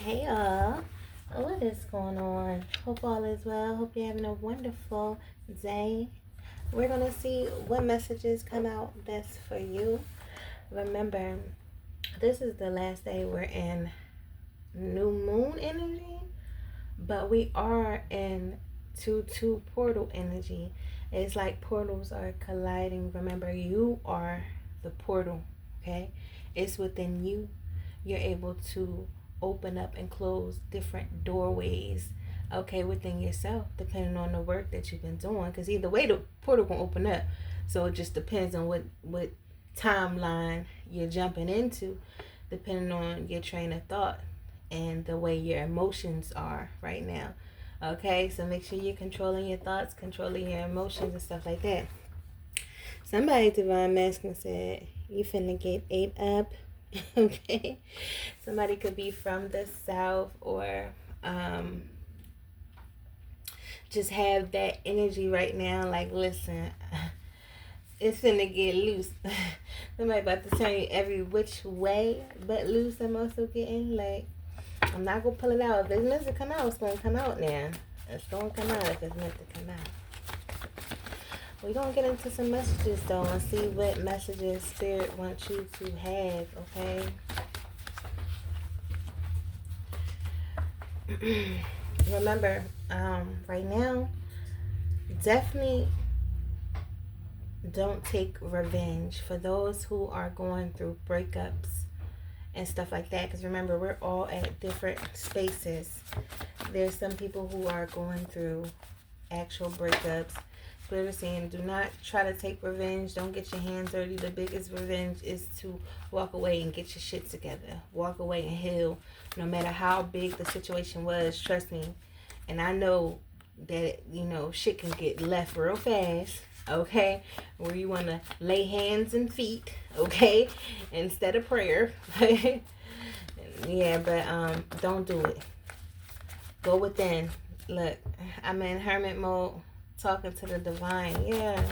Hey all, what is going on? Hope all is well. Hope you're having a wonderful day. We're gonna see what messages come out best for you. Remember, this is the last day we're in new moon energy, but we are in 2-2 portal energy. It's like portals are colliding. Remember, you are the portal, okay? It's within you. You're able to open up and close different doorways, okay, within yourself, depending on the work that you've been doing. Because either way, the portal can open up. So it just depends on what timeline you're jumping into, depending on your train of thought and the way your emotions are right now. Okay, so make sure you're controlling your thoughts, controlling your emotions, and stuff like that. Somebody, Divine Masculine, said, you finna get ate up. Okay, somebody could be from the south or just have that energy right now. Like, listen, it's finna get loose. Somebody about to turn you every which way but loose. I'm also getting like, I'm not gonna pull it out. If it's meant to come out, it's gonna come out now. It's gonna come out if it's meant to come out. We're gonna get into some messages though and see what messages Spirit wants you to have, okay? Remember, right now, definitely don't take revenge for those who are going through breakups and stuff like that. Because remember, we're all at different spaces. There's some people who are going through actual breakups. Spirit is saying, do not try to take revenge. Don't get your hands dirty. The biggest revenge is to walk away and get your shit together. Walk away and heal. No matter how big the situation was, trust me. And I know that, shit can get left real fast, okay? Where you want to lay hands and feet, okay? Instead of prayer. Yeah, but don't do it. Go within. Look, I'm in hermit mode, talking to the divine. Yeah,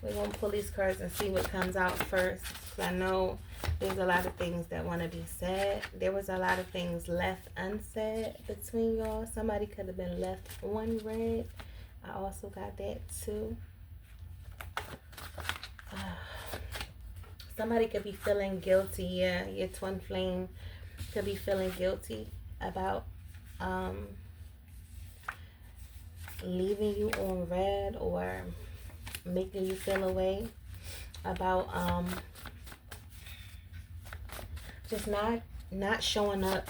we're gonna pull these cards and see what comes out first. I know there's a lot of things that want to be said. There was a lot of things left unsaid between y'all. Somebody could have been left unread. I also got that too. Somebody could be feeling guilty. Yeah, your twin flame could be feeling guilty about leaving you on red or making you feel away about just not showing up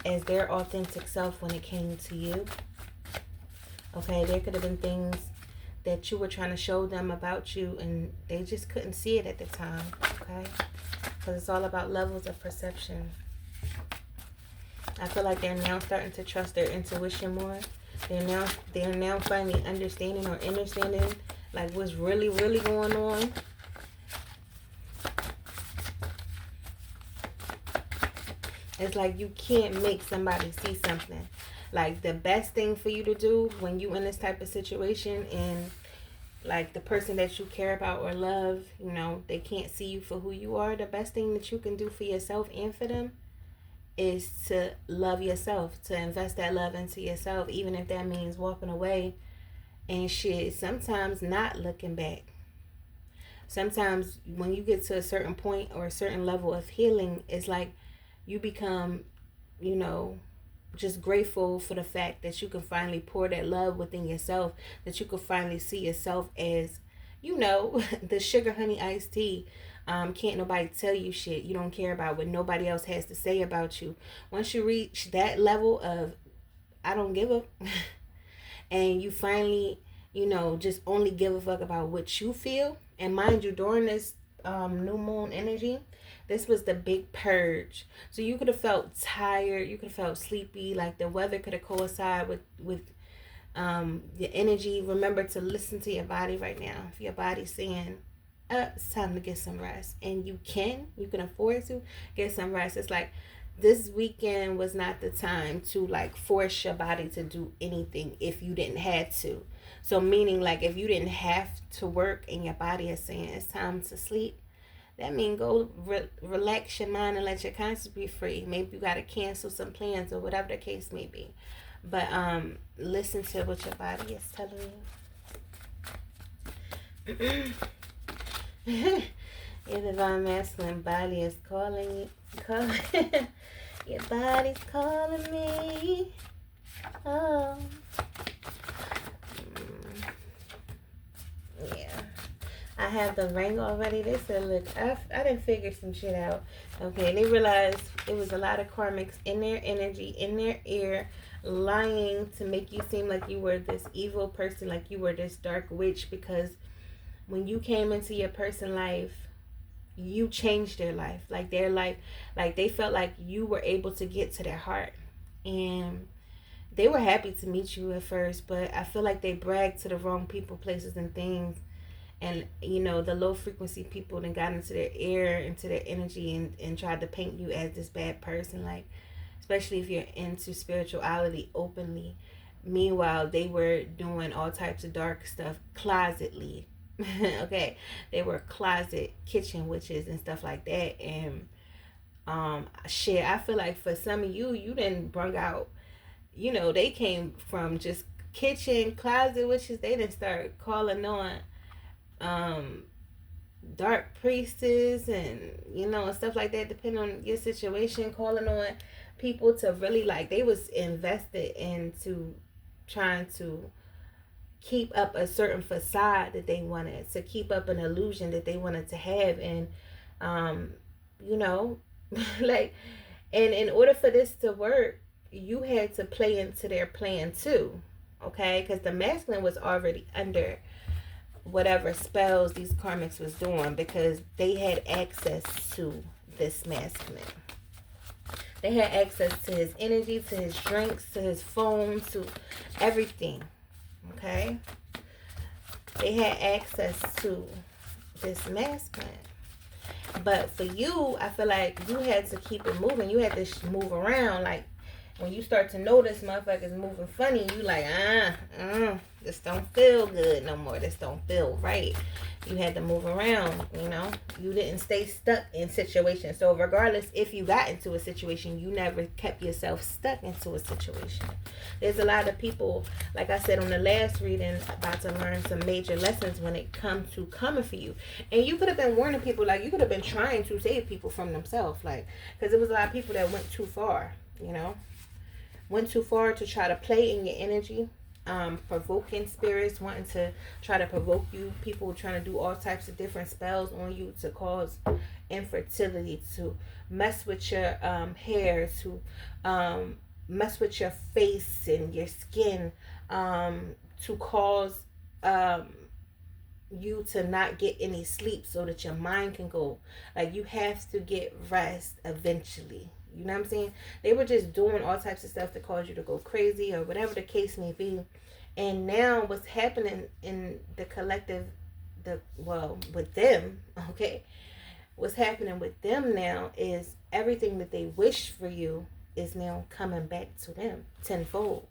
as their authentic self when it came to you. Okay, there could have been things that you were trying to show them about you and they just couldn't see it at the time. Okay, because it's all about levels of perception. I feel like they're now starting to trust their intuition more. They're now finally understanding like what's really going on. It's like you can't make somebody see something. Like the best thing for you to do when you in this type of situation and like the person that you care about or love, they can't see you for who you are. The best thing that you can do for yourself and for them is to love yourself, to invest that love into yourself, even if that means walking away and shit. Sometimes not looking back. Sometimes when you get to a certain point or a certain level of healing, it's like you become, just grateful for the fact that you can finally pour that love within yourself, that you can finally see yourself as, the sugar honey iced tea. Can't nobody tell you shit. You don't care about what nobody else has to say about you. Once you reach that level of I don't give a and you finally, just only give a fuck about what you feel. And mind you, during this new moon energy, this was the big purge. So you could have felt tired, you could have felt sleepy, like the weather could have coincided with your energy. Remember to listen to your body right now. If your body's saying it's time to get some rest, and you can afford to get some rest. It's like this weekend was not the time to like force your body to do anything if you didn't have to. So meaning like if you didn't have to work and your body is saying it's time to sleep, that means go relax your mind and let your conscience be free. Maybe you got to cancel some plans or whatever the case may be. But listen to what your body is telling you. Your divine masculine body is calling you. Your body's calling me. Oh. Yeah. I have the ring already. They said, look, I didn't figure some shit out. Okay, they realized it was a lot of karmics in their energy, in their ear, lying to make you seem like you were this evil person, like you were this dark witch, because when you came into your person's life, you changed their life. Like their life, like they felt like you were able to get to their heart. And they were happy to meet you at first, but I feel like they bragged to the wrong people, places, and things. And, you know, the low frequency people then got into their ear, into their energy, and tried to paint you as this bad person. Like, especially if you're into spirituality openly. Meanwhile, they were doing all types of dark stuff closetly. Okay, they were closet kitchen witches and stuff like that. And shit, I feel like for some of you didn't bring out, you know, they came from just kitchen closet witches. They didn't start calling on dark priestess and, you know, and stuff like that, depending on your situation, calling on people to really, like, they was invested into trying to keep up a certain facade that they wanted, to keep up an illusion that they wanted to have. And you know, like, and in order for this to work, you had to play into their plan too, okay? Because the masculine was already under whatever spells these karmics was doing, because they had access to this masculine. They had access to his energy, to his drinks, to his phone, to everything. Okay? They had access to this masculine. But for you, I feel like you had to keep it moving. You had to move around. Like, when you start to notice motherfuckers moving funny, you like, this don't feel good no more. This don't feel right. You had to move around, you know. You didn't stay stuck in situations. So regardless if you got into a situation, you never kept yourself stuck into a situation. There's a lot of people, like I said on the last reading, about to learn some major lessons when it comes to coming for you. And you could have been warning people, like you could have been trying to save people from themselves, like, because there was a lot of people that went too far, you know. Went too far to try to play in your energy, provoking spirits, wanting to try to provoke you, people trying to do all types of different spells on you to cause infertility, to mess with your hair, to mess with your face and your skin, to cause you to not get any sleep so that your mind can go. Like, you have to get rest eventually. You know what I'm saying? They were just doing all types of stuff to cause you to go crazy or whatever the case may be. And now what's happening in the collective, with them, okay? What's happening with them now is everything that they wish for you is now coming back to them tenfold.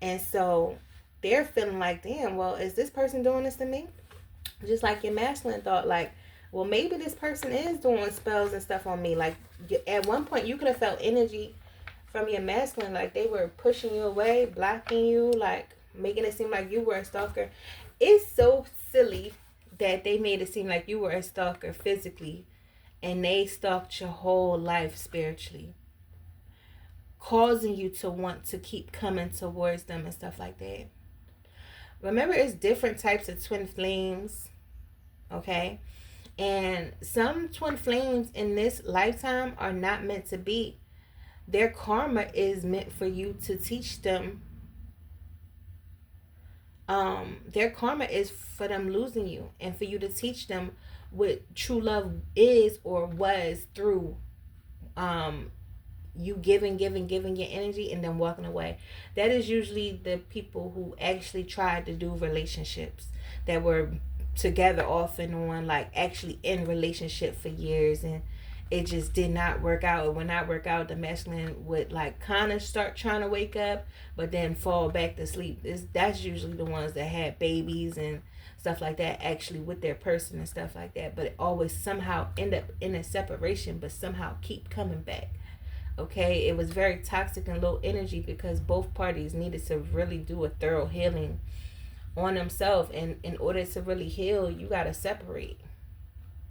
And so they're feeling like, damn, well, is this person doing this to me? Just like your masculine thought, like, well, maybe this person is doing spells and stuff on me. Like, at one point, you could have felt energy from your masculine, like they were pushing you away, blocking you, like making it seem like you were a stalker. It's so silly that they made it seem like you were a stalker physically, and they stalked your whole life spiritually, causing you to want to keep coming towards them and stuff like that. Remember, it's different types of twin flames, okay? And some twin flames in this lifetime are not meant to be. Their karma is meant for you to teach them. Their karma is for them losing you, and for you to teach them what true love is or was through you giving your energy and then walking away. That is usually the people who actually tried to do relationships that were together off and on, like actually in relationship for years, and it just did not work out. It would not work out. The masculine would like kind of start trying to wake up, but then fall back to sleep. That's usually the ones that had babies and stuff like that actually with their person and stuff like that. But it always somehow end up in a separation, but somehow keep coming back. Okay, it was very toxic and low energy because both parties needed to really do a thorough healing on themselves, and in order to really heal, you got to separate.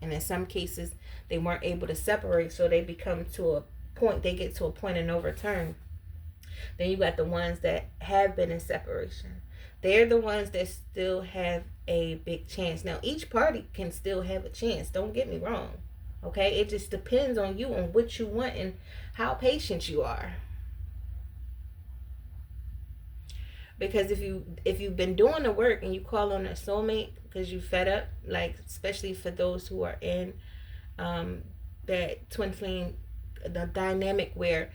And in some cases they weren't able to separate, so they become to a point, they get to a point of no return. Then you got the ones that have been in separation. They're the ones that still have a big chance. Now each party can still have a chance, don't get me wrong. Okay, it just depends on you, on what you want and how patient you are. Because if you've been doing the work and you call on a soulmate because you fed up, like especially for those who are in that twin flame, the dynamic where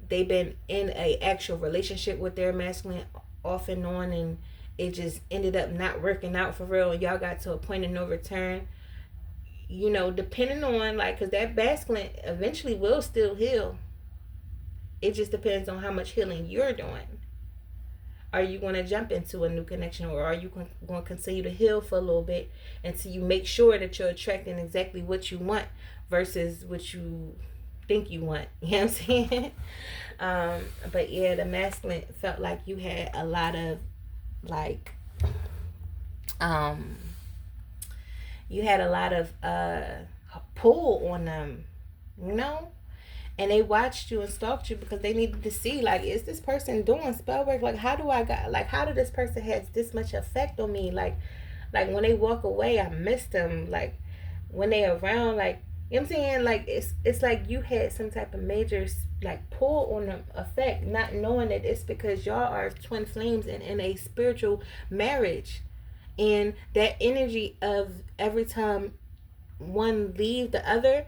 they've been in a actual relationship with their masculine off and on, and it just ended up not working out for real, and y'all got to a point of no return. You know, depending on like, because that masculine eventually will still heal. It just depends on how much healing you're doing. Are you going to jump into a new connection, or are you going to continue to heal for a little bit until you make sure that you're attracting exactly what you want versus what you think you want? You know what I'm saying? But yeah, the masculine felt like you had a lot of like you had a lot of pull on them, you know? And they watched you and stalked you because they needed to see, like, is this person doing spell work? Like, how did this person have this much effect on me? Like when they walk away, I miss them. Like when they around, like, you know what I'm saying? Like it's like you had some type of major like pull on them effect, not knowing that it's because y'all are twin flames and in a spiritual marriage. And that energy of every time one leave the other,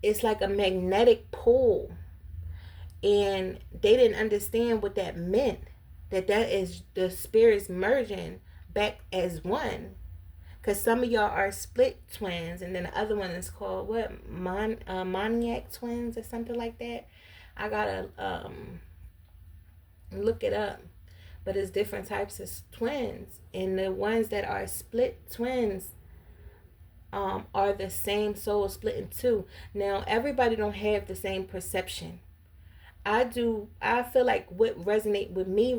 it's like a magnetic pull, and they didn't understand what that meant, that is the spirits merging back as one, because some of y'all are split twins, and then the other one is called what, maniac twins or something like that. I gotta look it up, but it's different types of twins, and the ones that are split twins are the same soul split in two. Now everybody don't have the same perception. I do. I feel like what resonate with me.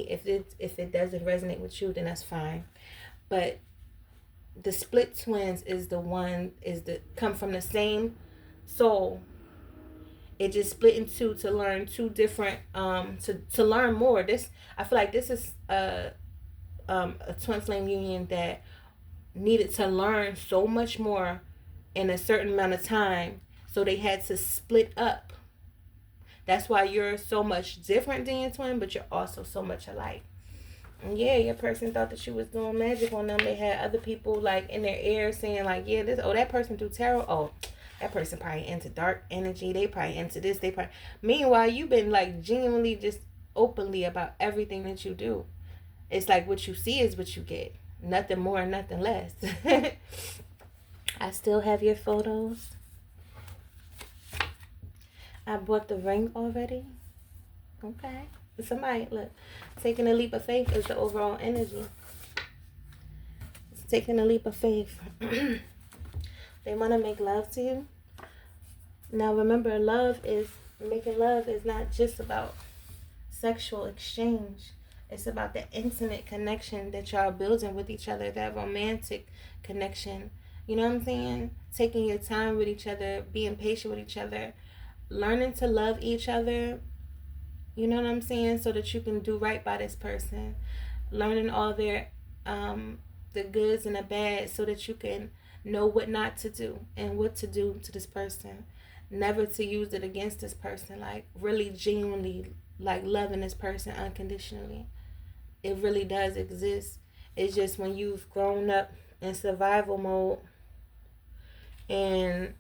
If it doesn't resonate with you, then that's fine. But the split twins is come from the same soul. It just split in two to learn two different to learn more. I feel like this is a twin flame union that needed to learn so much more in a certain amount of time, so they had to split up. That's why you're so much different than your twin, but you're also so much alike. And yeah, your person thought that you was doing magic on them. They had other people like in their ear saying like, yeah, that person do tarot. Oh, that person probably into dark energy. They probably into this. Meanwhile, you've been like genuinely just openly about everything that you do. It's like what you see is what you get. Nothing more, nothing less. I still have your photos. I bought the ring already. Okay. Somebody, look, taking a leap of faith is the overall energy. It's taking a leap of faith. They want to make love to you. Now remember, making love is not just about sexual exchange. It's about the intimate connection that y'all building with each other, that romantic connection. You know what I'm saying? Taking your time with each other, being patient with each other, learning to love each other. You know what I'm saying? So that you can do right by this person. Learning all their the goods and the bad, so that you can know what not to do and what to do to this person. Never to use it against this person. Like really genuinely like loving this person unconditionally. It really does exist. It's just when you've grown up in survival mode and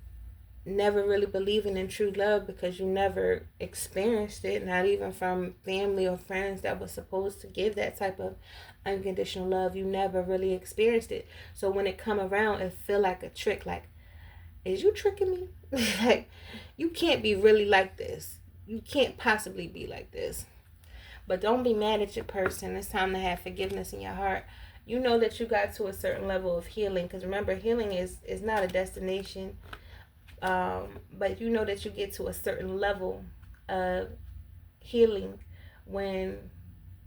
never really believing in true love because you never experienced it, not even from family or friends that was supposed to give that type of unconditional love. You never really experienced it. So when it come around, it feel like a trick. Like is you tricking me? Like, you can't be really like this. You can't possibly be like this. But don't be mad at your person. It's time to have forgiveness in your heart. You know that you got to a certain level of healing. Because remember, healing is not a destination. But you know that you get to a certain level of healing when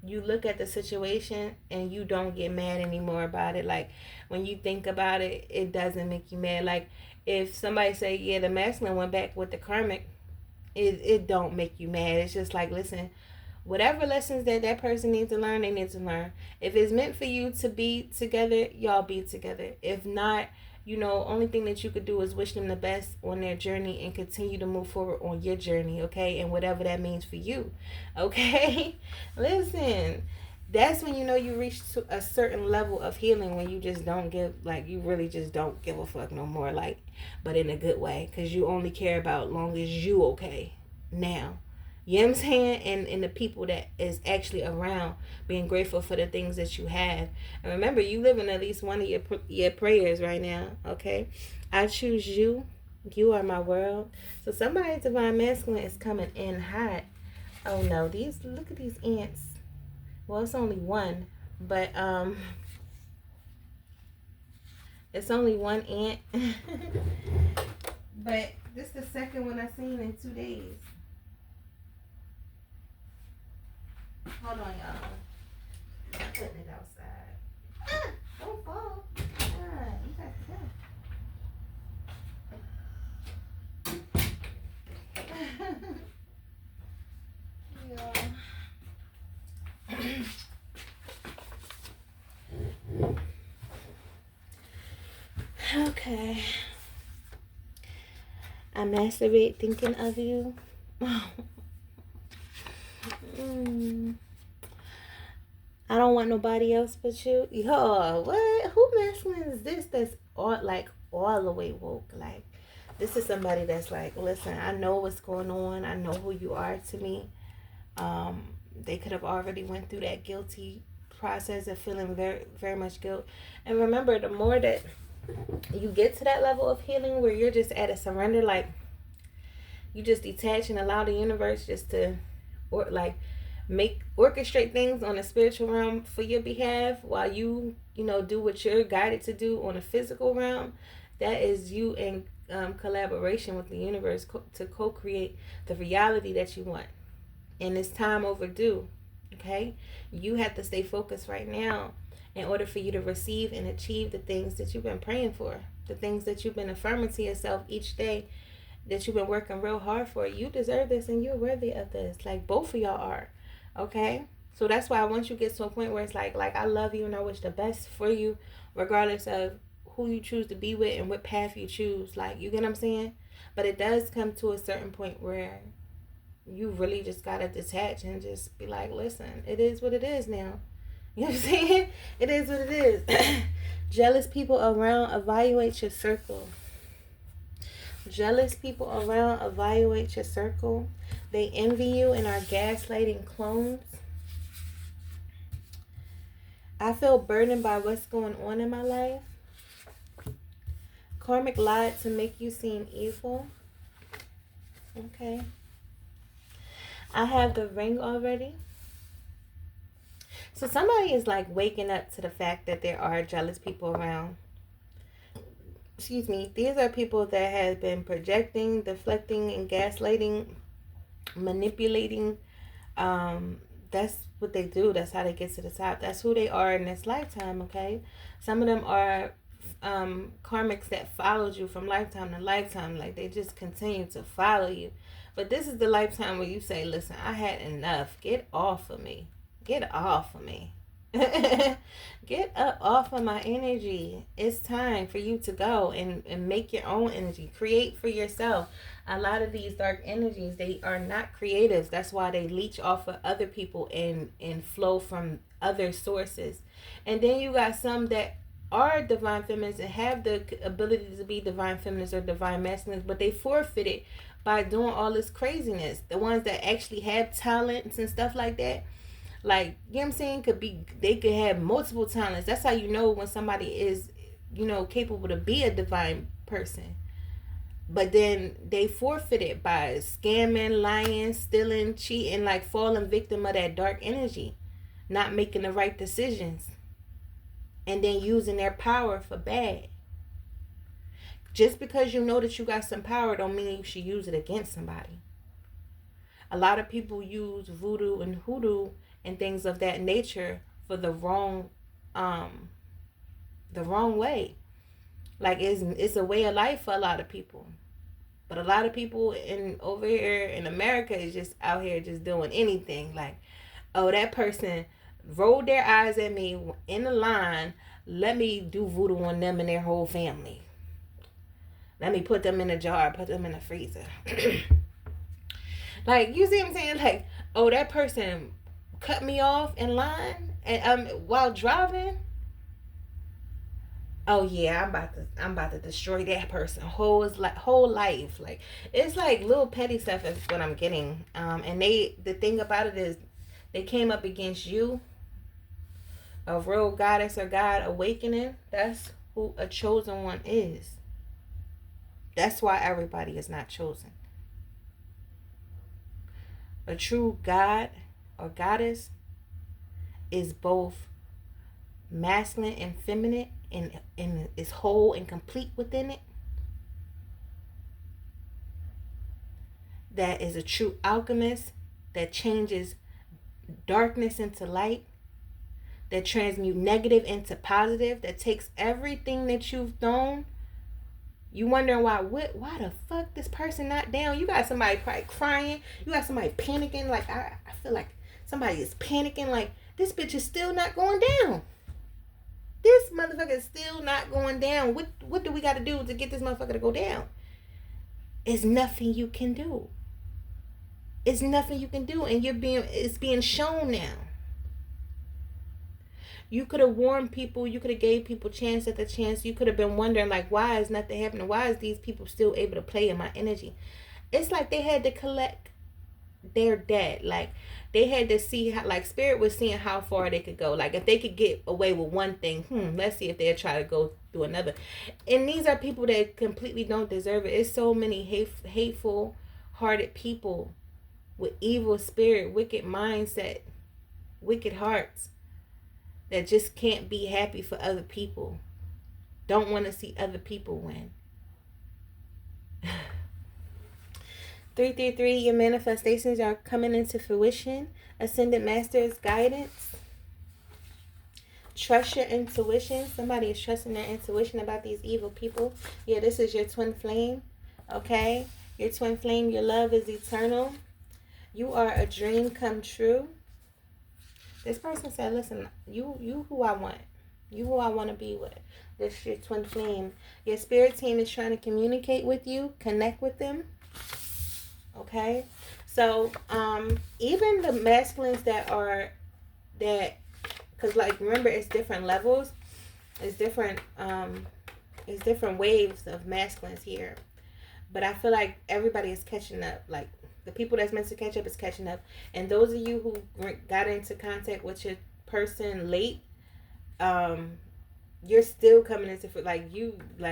you look at the situation and you don't get mad anymore about it. Like, when you think about it, it doesn't make you mad. Like, if somebody say, yeah, the masculine went back with the karmic, it don't make you mad. It's just like, listen, whatever lessons that that person needs to learn, they need to learn. If it's meant for you to be together, y'all be together. If not, only thing that you could do is wish them the best on their journey and continue to move forward on your journey, okay? And whatever that means for you, okay? Listen, that's when you reach to a certain level of healing, when you just don't give, like, you really just don't give a fuck no more, like, but in a good way, because you only care about long as you okay now. You know what I'm saying? And the people that is actually around, being grateful for the things that you have. And remember, you live in at least one of your prayers right now, okay? I choose you. You are my world. So somebody's divine masculine is coming in hot. Oh no, look at these ants. Well, it's only one, but it's only one ant. But this is the second one I've seen in 2 days. Hold on, y'all. I'm putting it outside. Don't fall. You got to. Okay. I masturbate thinking of you. I don't want nobody else but you. Yo, what? Who masculine is this? That's all the way woke. Like, this is somebody that's like, listen, I know what's going on. I know who you are to me. They could have already went through that guilty process of feeling very, very much guilt. And remember, the more that you get to that level of healing where you're just at a surrender, like, you just detach and allow the universe just to, or like, orchestrate things on a spiritual realm for your behalf, while you do what you're guided to do on a physical realm. That is you in collaboration with the universe to co-create the reality that you want, and it's time overdue. Okay, you have to stay focused right now in order for you to receive and achieve the things that you've been praying for, the things that you've been affirming to yourself each day, that you've been working real hard for. You deserve this and you're worthy of this. Like, both of y'all are. Okay, so that's why once you get to a point where it's like I love you and I wish the best for you, regardless of who you choose to be with and what path you choose. Like, you get what I'm saying? But it does come to a certain point where you really just gotta detach and just be like, listen, it is what it is now. You know what I'm saying? It is what it is. Jealous people around, evaluate your circle. Jealous people around, evaluate your circle. They envy you and are gaslighting clones. I feel burdened by what's going on in my life. Karmic lied to make you seem evil. Okay. I have the ring already. So somebody is like waking up to the fact that there are jealous people around. Excuse me. These are people that have been projecting, deflecting, and gaslighting, manipulating. That's what they do. That's how they get to the top. That's who they are in this lifetime. Okay, some of them are karmics that followed you from lifetime to lifetime. Like, they just continue to follow you. But this is the lifetime where you say, listen, I had enough. Get off of me. Get off of me. Get up off of my energy. It's time for you to go and make your own energy. Create for yourself. A lot of these dark energies, they are not creative. That's why they leech off of other people and flow from other sources. And then you got some that are divine feminines and have the ability to be divine feminines or divine masculines, but they forfeit it by doing all this craziness. The ones that actually have talents and stuff like that, like, you know what I'm saying, they could have multiple talents. That's how you know when somebody is, capable to be a divine person. But then they forfeited by scamming, lying, stealing, cheating, like falling victim of that dark energy, not making the right decisions, and then using their power for bad. Just because you know that you got some power don't mean you should use it against somebody. A lot of people use voodoo and hoodoo and things of that nature for the wrong way. Like it's a way of life for a lot of people. But a lot of people over here in America is just out here just doing anything. Like, oh, that person rolled their eyes at me in the line. Let me do voodoo on them and their whole family. Let me put them in a jar, put them in a freezer. Like, you see what I'm saying? Like, oh, that person cut me off in line and while driving. Oh yeah, I'm about to destroy that person whole life. Like, it's like little petty stuff is what I'm getting. And the thing about it is they came up against you, a real goddess or god awakening. That's who a chosen one is. That's why everybody is not chosen. A true god or goddess is both masculine and feminine and is whole and complete within it. That is a true alchemist that changes darkness into light, that transmute negative into positive, that takes everything that you've known. You wondering why the fuck this person not down? You got somebody probably crying. You got somebody panicking. Like, I feel like somebody is panicking. Like, this bitch is still not going down. This motherfucker is still not going down. What do we got to do to get this motherfucker to go down? It's nothing you can do. It's nothing you can do, and it's being shown now. You could have warned people. You could have gave people chance at the chance. You could have been wondering, like, why is nothing happening? Why is these people still able to play in my energy? It's like they had to collect their debt. Like, they had to see how, like, spirit was seeing how far they could go. Like, if they could get away with one thing, let's see if they'll try to go through another. And these are people that completely don't deserve it. It's so many hateful hearted people with evil spirit, wicked mindset, wicked hearts that just can't be happy for other people. Don't want to see other people win. 333, your manifestations are coming into fruition. Ascended Master's guidance. Trust your intuition. Somebody is trusting their intuition about these evil people. Yeah, this is your twin flame. Okay? Your twin flame, your love is eternal. You are a dream come true. This person said, listen, you who I want. You who I want to be with. This is your twin flame. Your spirit team is trying to communicate with you. Connect with them. Okay? So, even the masculines because, like, remember, it's different levels. It's different waves of masculines here. But I feel like everybody is catching up. Like, the people that's meant to catch up is catching up. And those of you who got into contact with your person late, you're still coming into, like,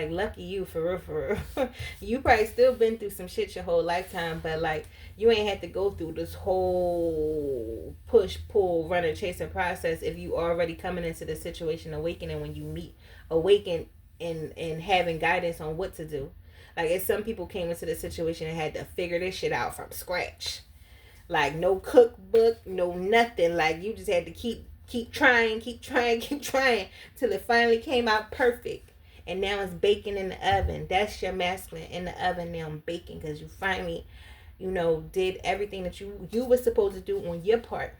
lucky you, for real. You probably still been through some shit your whole lifetime, but, like, you ain't had to go through this whole push, pull, runner, chasing process if you already coming into the situation awakening when you meet, awaken and having guidance on what to do. Like, if some people came into the situation and had to figure this shit out from scratch. Like, no cookbook, no nothing. Like, you just had to keep trying till it finally came out perfect. And now it's baking in the oven. That's your masculine in the oven now, baking, because you finally, did everything that you were supposed to do on your part.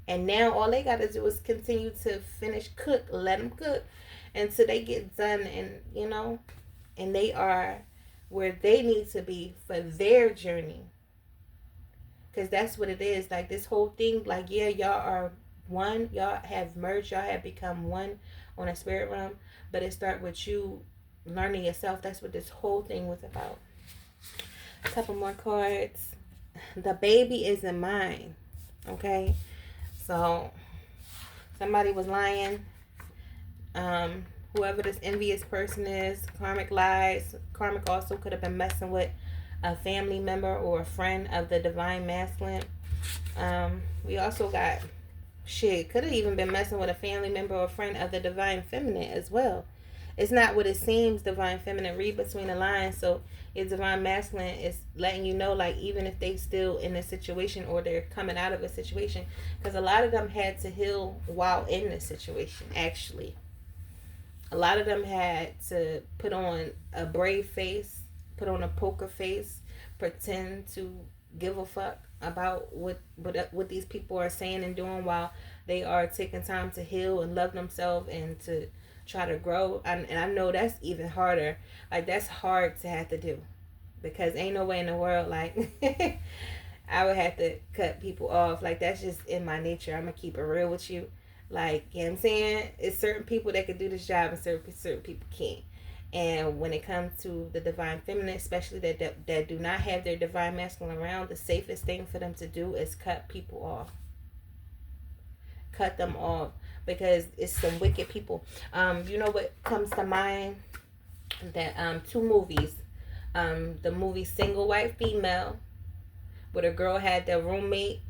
And now all they got to do is continue to let them cook until they get done, and, and they are where they need to be for their journey. Because that's what it is. Like, this whole thing, like, yeah, y'all are one. Y'all have merged. Y'all have become one on a spirit realm. But it starts with you learning yourself. That's what this whole thing was about. A couple more cards. The baby is in mine. Okay? So, somebody was lying. whoever this envious person is, karmic lies. Karmic also could have been messing with a family member or a friend of the divine masculine. We also got shit, could have even been messing with a family member or friend of the divine feminine as well. It's not what it seems, divine feminine. Read between the lines. So your divine masculine is letting you know, like, even if they still in a situation or they're coming out of a situation, because a lot of them had to heal while in the situation. Actually, a lot of them had to put on a brave face, put on a poker face, pretend to give a fuck about what these people are saying and doing, while they are taking time to heal and love themselves and to try to grow. And I know that's even harder. Like, that's hard to have to do, because ain't no way in the world, like, I would have to cut people off. Like, that's just in my nature. I'm gonna keep it real with you. Like, you know what I'm saying? It's certain people that can do this job and certain people can't. And when it comes to the divine feminine, especially that do not have their divine masculine around, the safest thing for them to do is cut people off. Cut them off, because it's some wicked people. You know what comes to mind? That two movies. The movie Single White Female, where the girl had their roommate.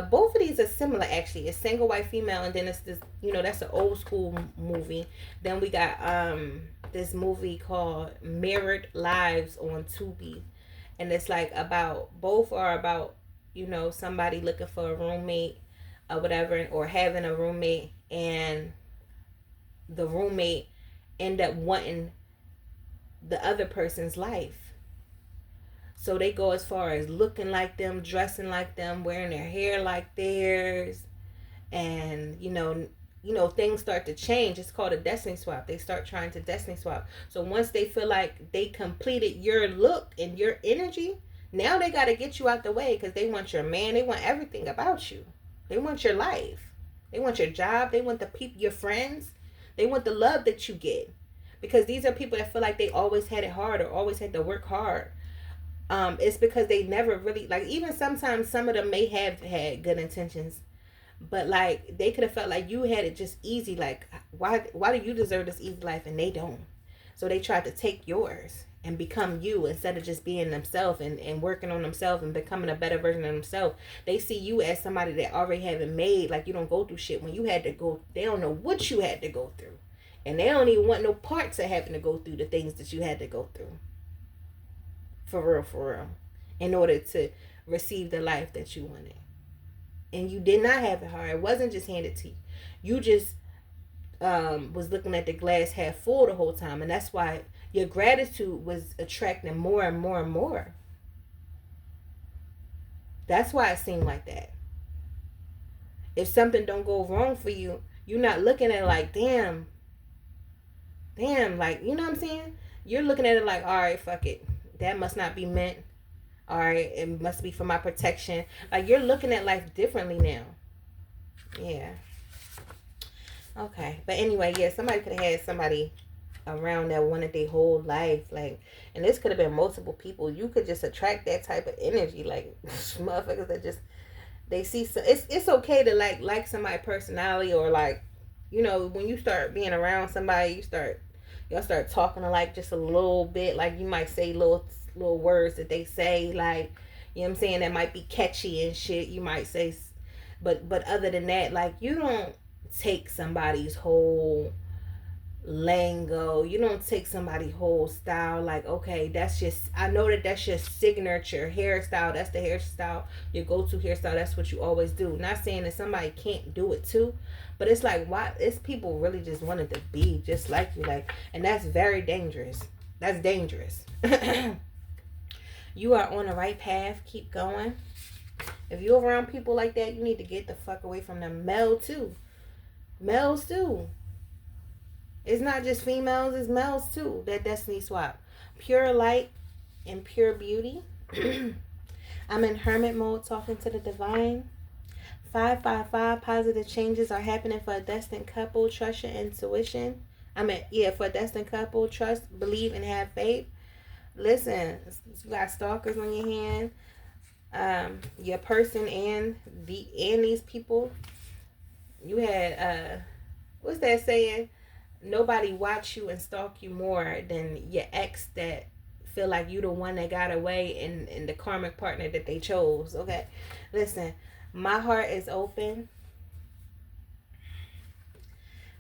Both of these are similar, actually. It's Single White Female, and then it's this, that's an old school movie. Then we got this movie called Mirrored Lives on Tubi, and it's like both are about somebody looking for a roommate or whatever, or having a roommate, and the roommate end up wanting the other person's life. So they go as far as looking like them, dressing like them, wearing their hair like theirs. And, things start to change. It's called a destiny swap. They start trying to destiny swap. So once they feel like they completed your look and your energy, now they got to get you out the way, because they want your man. They want everything about you. They want your life. They want your job. They want the people, your friends. They want the love that you get. Because these are people that feel like they always had it hard or always had to work hard. It's because they never really, like, even sometimes some of them may have had good intentions, but like they could have felt like you had it just easy. Like, why do you deserve this easy life and they don't? So they tried to take yours and become you, instead of just being themselves and working on themselves and becoming a better version of themselves. They see you as somebody that already have it made. Like, you don't go through shit when you had to go. They don't know what you had to go through, and they don't even want no parts of having to go through the things that you had to go through. For real, in order to receive the life that you wanted. And you did not have it hard. It wasn't just handed to you. You just was looking at the glass half full the whole time. And that's why your gratitude was attracting more and more and more. That's why it seemed like that. If something don't go wrong for you, you're not looking at it like, damn, like, you know what I'm saying? You're looking at it like, all right, fuck it. That must not be meant. All right, it must be for my protection. Like, you're looking at life differently now. Yeah. Okay. But anyway, yeah, somebody could have had somebody around that wanted their whole life. Like, and this could have been multiple people. You could just attract that type of energy. Like, motherfuckers that just, they see, so it's okay to like somebody's personality, or like, when you start being around somebody, y'all start talking alike just a little bit. Like, you might say little words that they say, like, you know what I'm saying, that might be catchy and shit. You might say, but other than that, like, you don't take somebody's whole lingo. You don't take somebody's whole style. Like, okay, that's just, I know that's your signature hairstyle. That's the hairstyle, your go-to hairstyle. That's what you always do. Not saying that somebody can't do it too, but it's like, why? It's people really just wanted to be just like you, like, and that's very dangerous. That's dangerous. You are on the right path. Keep going. If you're around people like that, you need to get the fuck away from them. Males too. It's not just females, it's males too. That destiny swap. Pure light and pure beauty. I'm in hermit mode, talking to the divine. 555, positive changes are happening for a destined couple. Trust your intuition. For a destined couple, trust, believe, and have faith. Listen, you got stalkers on your hand. Your person and these people. You had what's that saying? nobody watch you and stalk you more than your ex that feel like you the one that got away and the karmic partner that they chose. Okay, listen, my heart is open.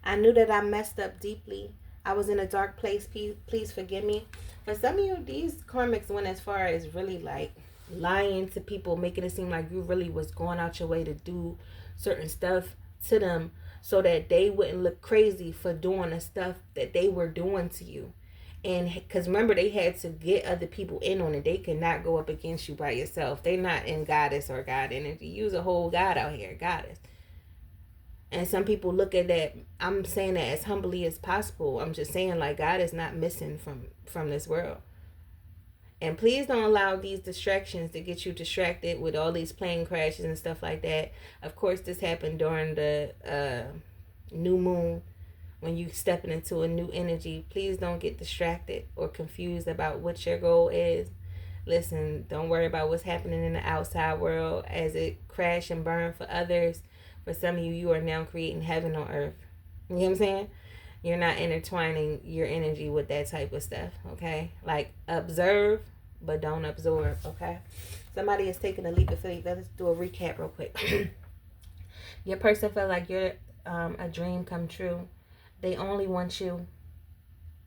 I knew that I messed up deeply. I was in a dark place. Please forgive me. For some of you, these karmics went as far as really like lying to people, making it seem like you really was going out your way to do certain stuff to them so that they wouldn't look crazy for doing the stuff that they were doing to you. And because remember, they had to get other people in on it. They could not go up against you by yourself. They're not in goddess or god energy. Use a whole god out here, goddess. And some people look at that. I'm saying that as humbly as possible. I'm just saying, like, God is not missing from this world. And please don't allow these distractions to get you distracted with all these plane crashes and stuff like that. Of course, this happened during the new moon, when you stepping into a new energy. Please don't get distracted or confused about what your goal is. Listen, don't worry about what's happening in the outside world as it crash and burn for others. For some of you, you are now creating heaven on earth. You know what I'm saying? You're not intertwining your energy with that type of stuff, okay? Like, observe, but don't absorb, okay? Somebody is taking a leap of faith. Let's do a recap real quick. Your person felt like you're a dream come true. They only want you.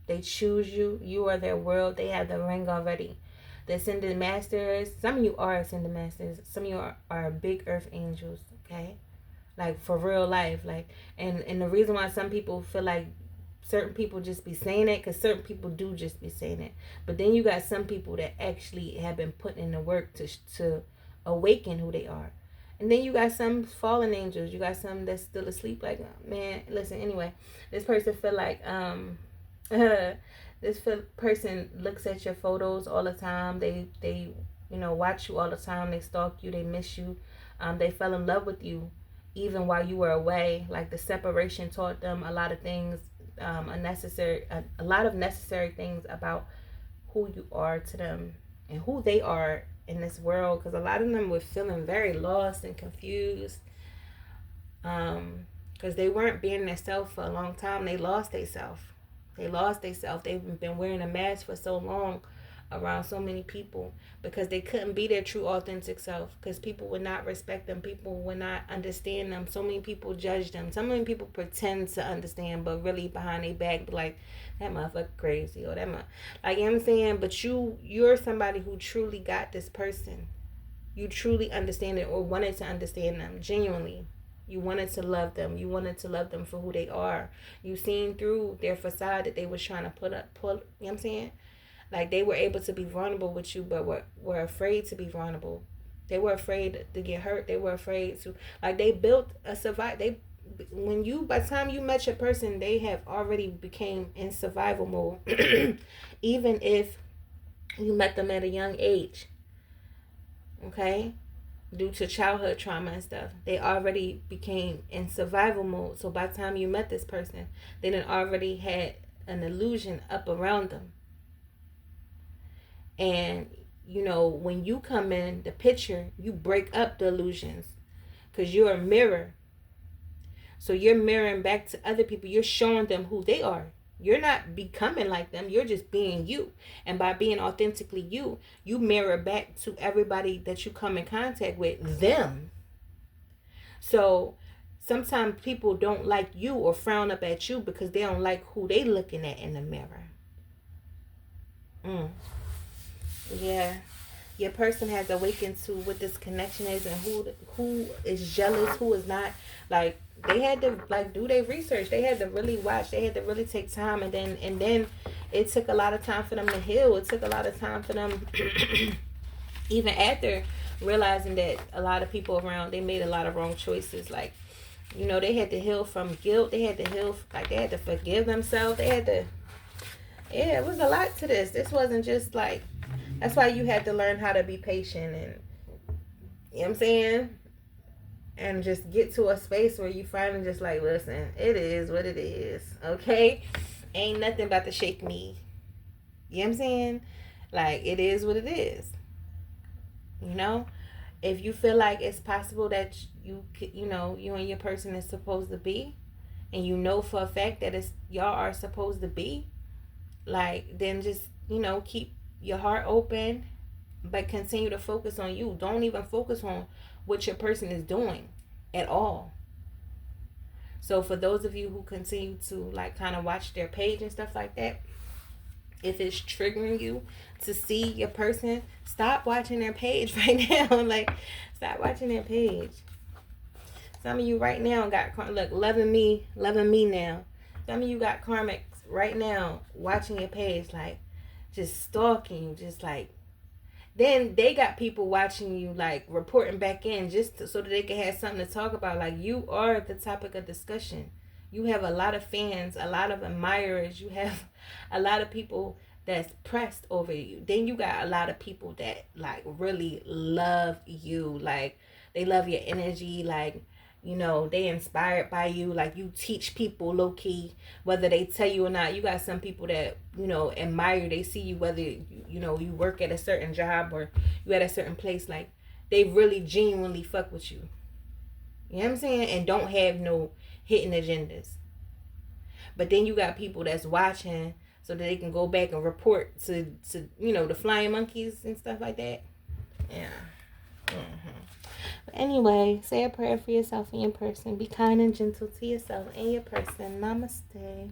They choose you. You are their world. They have the ring already. The ascended masters, some of you are ascended masters. Some of you are big earth angels, okay? Like, for real life. Like, and the reason why some people feel like certain people just be saying it, because certain people do just be saying it. But then you got some people that actually have been putting in the work to awaken who they are. And then you got some fallen angels. You got some that's still asleep. Like, man, listen, anyway, this person feel like person looks at your photos all the time. They watch you all the time. They stalk you. They miss you. They fell in love with you even while you were away. Like, the separation taught them a lot of things, a lot of necessary things about who you are to them and who they are in this world. Because a lot of them were feeling very lost and confused, because they weren't being themselves for a long time. They lost themselves. They've been wearing a mask for so long around so many people because they couldn't be their true authentic self, because people would not respect them. People would not understand them. So many people judge them. So many people pretend to understand, but really behind their back be like, that motherfucker crazy, or that like, you know what I'm saying? But you're somebody who truly got this person. You truly understand it, or wanted to understand them genuinely. You wanted to love them. You wanted to love them for who they are. You seen through their facade that they was trying to pull, you know what I'm saying? Like, they were able to be vulnerable with you, but were afraid to be vulnerable. They were afraid to get hurt. They were afraid to, like, they built a by the time you met your person, they have already became in survival mode. Even if you met them at a young age, okay? Due to childhood trauma and stuff, they already became in survival mode. So by the time you met this person, they done already had an illusion up around them. And, when you come in the picture, you break up the illusions, because you're a mirror. So you're mirroring back to other people. You're showing them who they are. You're not becoming like them. You're just being you. And by being authentically you, you mirror back to everybody that you come in contact with, them. So sometimes people don't like you or frown up at you because they don't like who they looking at in the mirror. Yeah. Your person has awakened to what this connection is, and who is jealous, who is not. Like, they had to, like, do their research. They had to really watch. They had to really take time, and then it took a lot of time for them to heal. It took a lot of time for them even after realizing that a lot of people around, they made a lot of wrong choices. Like, they had to heal from guilt. They had to heal, like, they had to forgive themselves. They had to, yeah, it was a lot to this. This wasn't just like, that's why you had to learn how to be patient, and, you know what I'm saying? And just get to a space where you finally just like, listen, it is what it is, okay? Ain't nothing about to shake me. You know what I'm saying? Like, it is what it is. If you feel like it's possible that you and your person is supposed to be, and you know for a fact that it's y'all are supposed to be, like, then just, keep your heart open, but continue to focus on you. Don't even focus on what your person is doing at all. So for those of you who continue to like kind of watch their page and stuff like that, if it's triggering you to see your person, stop watching their page right now. Like, stop watching their page. Some of you right now got, look, loving me now. Some of you got karmics right now watching your page, like, just stalking you, just like, then they got people watching you, like, reporting back in so that they can have something to talk about. Like, you are the topic of discussion. You have a lot of fans, a lot of admirers. You have a lot of people that's pressed over you. Then you got a lot of people that, like, really love you. Like, they love your energy. Like, they inspired by you. Like, you teach people low key, whether they tell you or not. You got some people that, admire. They see you, whether, you work at a certain job or you at a certain place. Like, they really genuinely fuck with you. You know what I'm saying? And don't have no hidden agendas. But then you got people that's watching so that they can go back and report to the flying monkeys and stuff like that. Yeah. But anyway, say a prayer for yourself and your person. Be kind and gentle to yourself and your person. Namaste.